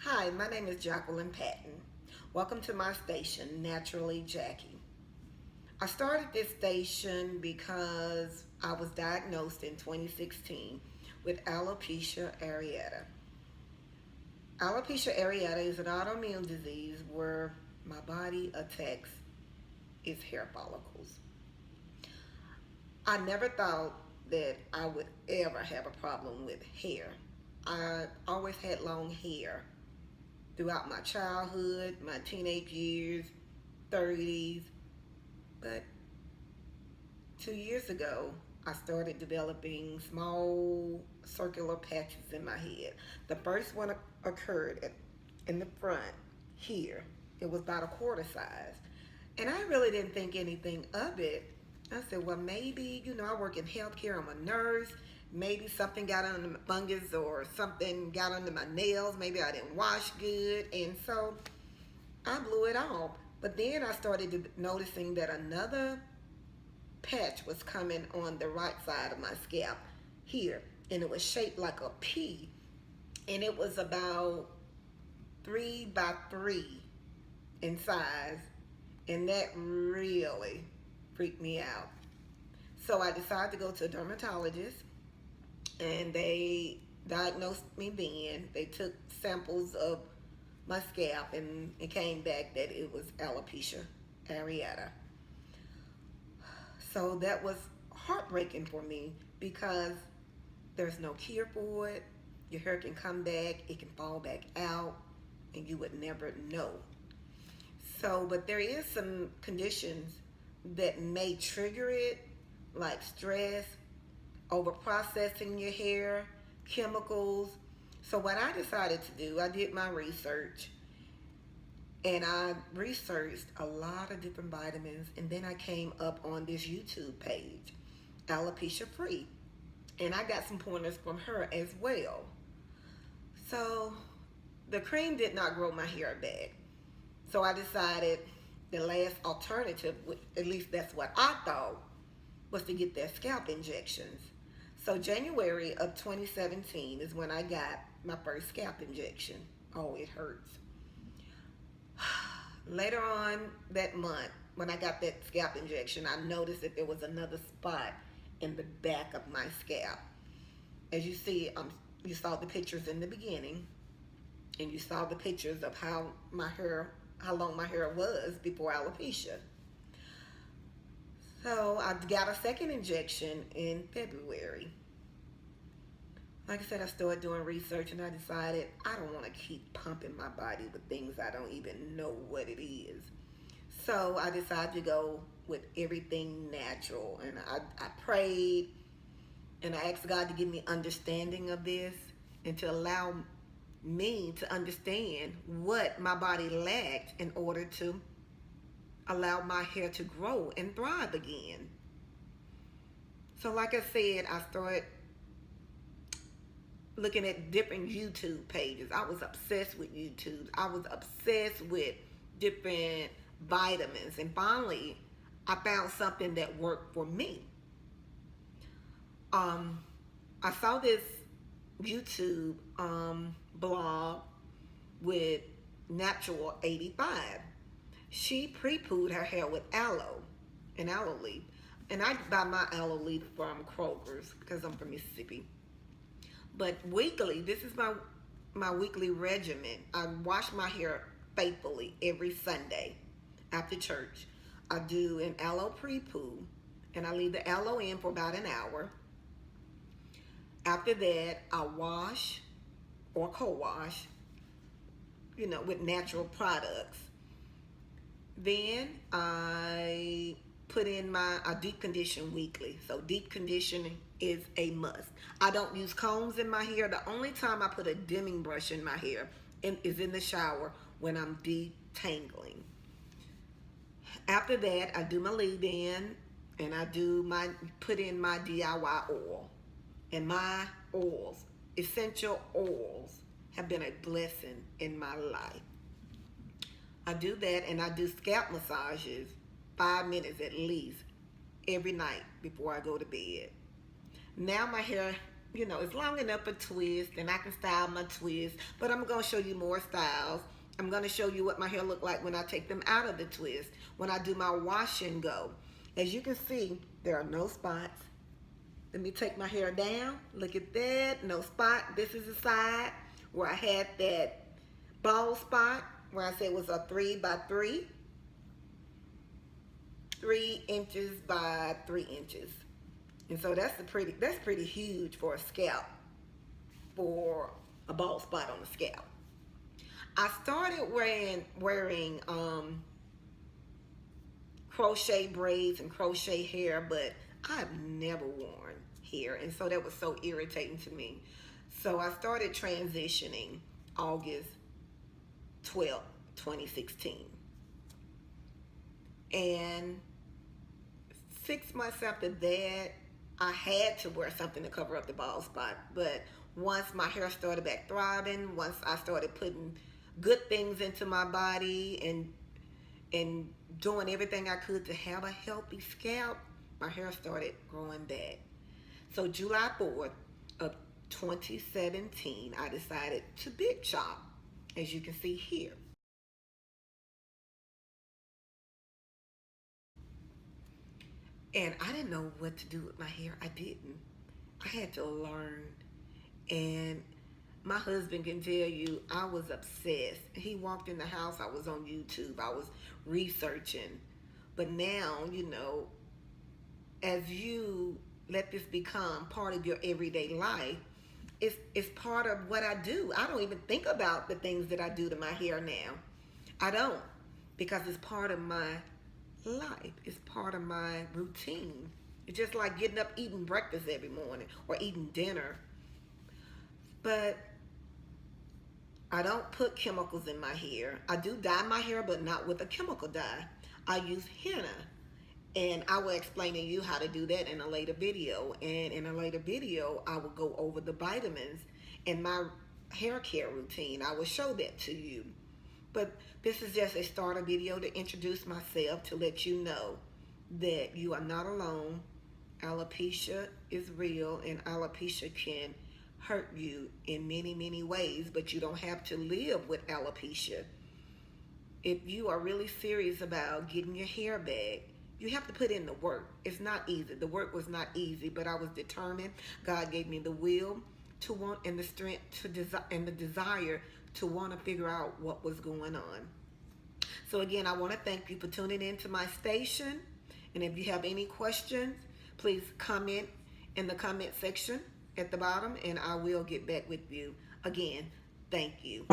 Hi, my name is Jacqueline Patton. Welcome to my station, Naturally Jackie. I started this station because I was diagnosed in 2016 with alopecia areata. Alopecia areata is an autoimmune disease where my body attacks its hair follicles. I never thought that I would ever have a problem with hair. I always had long hair throughout my childhood, my teenage years, 30s. But 2 years ago, I started developing small circular patches in my head. The first one occurred in the front here. It was about a quarter size. And I really didn't think anything of it. I said, well, maybe, I work in healthcare, I'm a nurse. Maybe something got under my fungus or something got under my nails. Maybe I didn't wash good. And so I blew it off. But then I started noticing that another patch was coming on the right side of my scalp here. And it was shaped like a P. And it was about 3 by 3 in size. And that really freaked me out. So I decided to go to a dermatologist, and they diagnosed me then. They took samples of my scalp, and it came back that it was alopecia areata. So that was heartbreaking for me because there's no cure for it. Your hair can come back, it can fall back out, and you would never know. So, but there is some conditions that may trigger it, like stress, over processing your hair, chemicals. So what I decided to do, I did my research, and I researched a lot of different vitamins, and then I came up on this YouTube page, Alopecia Free, and I got some pointers from her as well. So the cream did not grow my hair back. So I decided the last alternative, at least that's what I thought, was to get their scalp injections. So January of 2017 is when I got my first scalp injection. Oh, it hurts. Later on that month, when I got that scalp injection, I noticed that there was another spot in the back of my scalp. As you see, you saw the pictures in the beginning, and you saw the pictures of how long my hair was before alopecia. So I got a second injection in February. Like I said, I started doing research, and I decided I don't want to keep pumping my body with things I don't even know what it is. So I decided to go with everything natural, and I prayed, and I asked God to give me understanding of this and to allow me to understand what my body lacked in order to allow my hair to grow and thrive again. So like I said, I started looking at different YouTube pages. I was obsessed with YouTube. I was obsessed with different vitamins. And finally, I found something that worked for me. I saw this YouTube blog with Natural 85. She pre-pooed her hair with aloe and aloe leaf. And I buy my aloe leaf from Kroger's because I'm from Mississippi. But weekly, this is my weekly regimen. I wash my hair faithfully every Sunday after church. I do an aloe pre-poo, and I leave the aloe in for about an hour. After that, I wash or co-wash, with natural products. Then I I deep condition weekly. So deep conditioning is a must. I don't use combs in my hair. The only time I put a dimming brush in my hair is in the shower when I'm detangling. After that, I do my leave-in, and I put in my DIY oil. And my oils, essential oils, have been a blessing in my life. I do that, and I do scalp massages 5 minutes at least every night before I go to bed. Now my hair you know, it's long enough for twist, and I can style my twist. But I'm gonna show you more styles. I'm gonna show you what my hair look like when I take them out of the twist, when I do my wash and go. As you can see, there are no spots. Let me take my hair down. Look at that, no spot. This is the side where I had that bald spot where I said it was a 3 by 3, 3 inches by 3 inches. And so that's pretty huge for a scalp, for a bald spot on the scalp. I started wearing crochet braids and crochet hair, but I've never worn hair, and so that was so irritating to me. So I started transitioning August 12th, 2016. And 6 months after that, I had to wear something to cover up the bald spot. But once my hair started back thriving, once I started putting good things into my body and doing everything I could to have a healthy scalp, my hair started growing back. So July 4th of 2017, I decided to big chop, as you can see here. And I didn't know what to do with my hair. I didn't. I had to learn. And my husband can tell you, I was obsessed. He walked in the house, I was on YouTube, I was researching. But now, you know, as you let this become part of your everyday life, it's part of what I do. I don't even think about the things that I do to my hair now. I don't, because it's part of my life. It's part of my routine. It's just like getting up, eating breakfast every morning, or eating dinner. But I don't put chemicals in my hair. I do dye my hair, but not with a chemical dye. I use henna. And I will explain to you how to do that in a later video. And in a later video, I will go over the vitamins in my hair care routine. I will show that to you. But this is just a starter video to introduce myself, to let you know that you are not alone. Alopecia is real, and alopecia can hurt you in many, many ways, but you don't have to live with alopecia. If you are really serious about getting your hair back, you have to put in the work. It's not easy. The work was not easy, but I was determined. God gave me the will to want, and the strength to desire, and the desire to want to figure out what was going on. So again, I want to thank you for tuning into my station. And if you have any questions, please comment in the comment section at the bottom, and I will get back with you. Again, thank you.